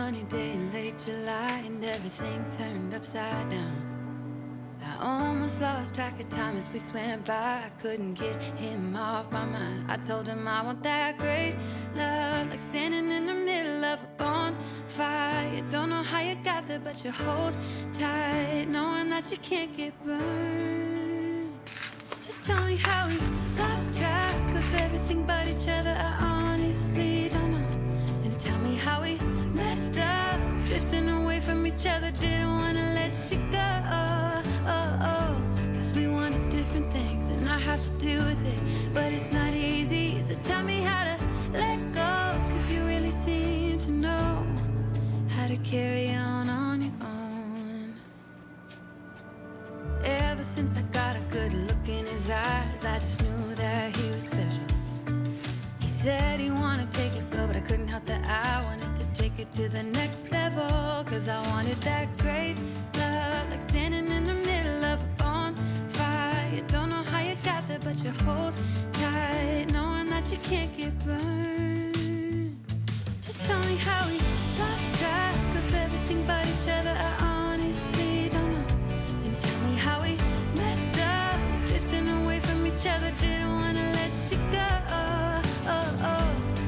sunny day in late July, and everything turned upside down. I almost lost track of time as weeks went by. I couldn't get him off my mind. I told him I want that great love, like standing in the middle of a bonfire. You don't know how you got there, but you hold tight, knowing that you can't get burned. Just tell me how we lost track of everything but each other. I honestly don't know. And tell me how we messed up, drifting away from each other. Didn't wanna let you go. Cause we wanted different things, and I have to deal with it, but it's not easy. So tell me how to let go, cause you really seem to know how to carry on your own. Ever since I got a good look in his eyes, I just knew that he was special. He said he wanted to take it slow, but I couldn't help that I wanted to take it to the next level. Cause I wanted that great love, like standing in the middle of a bonfire. You don't know how you got there, but you hold tight, knowing that you can't get burned. Just tell me how we lost track of everything but each other. I honestly don't know. And tell me how we messed up, drifting away from each other. Didn't wanna let you go.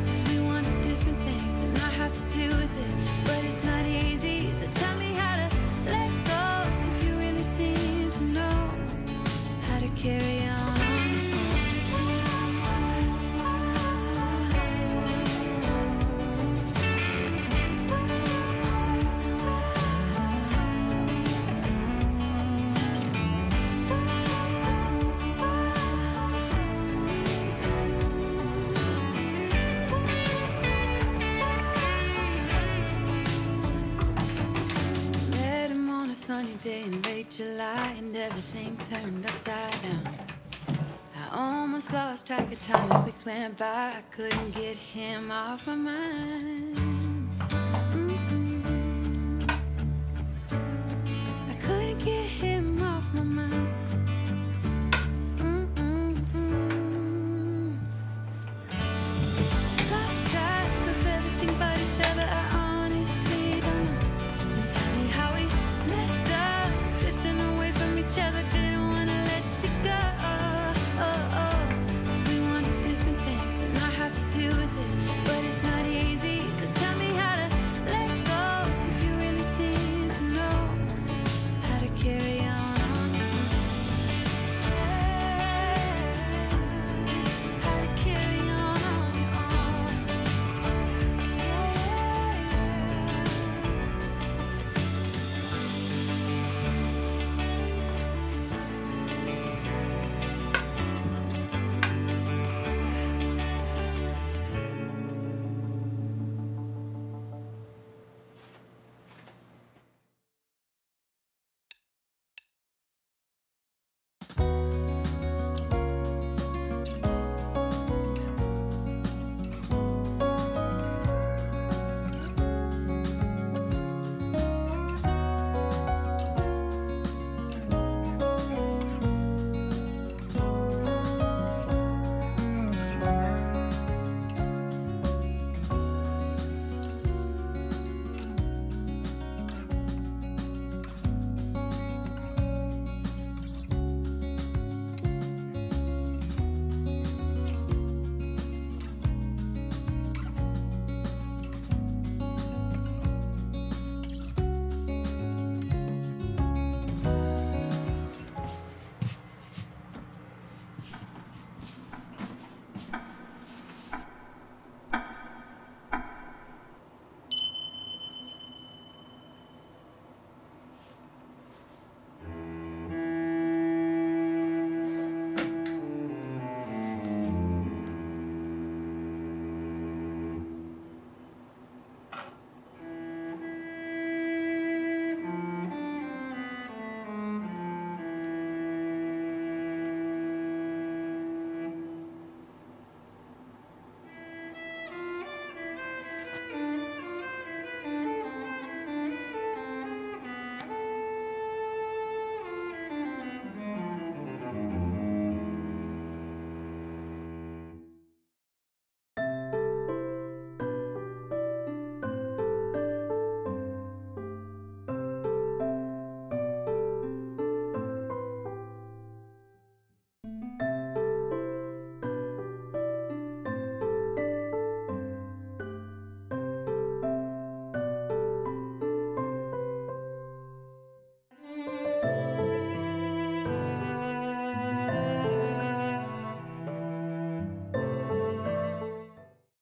Cause we wanted different things, and I have to deal with it, but it's not easy. So tell me how to let go, cause you really seem to know how to carry on. Sunny day in late July, and everything turned upside down. I almost lost track of time as weeks went by. I couldn't get him off my mind. I couldn't get him off my mind. Lost track of everything but each other. I honestly don't know. And tell me how we messed up, drifting away from each other. Didn't wanna let you go. Cause we wanted different things, and I have to deal with it, but it's not easy. So tell me how to let go, cause you really seem to know how to carry on. How to carry on your own.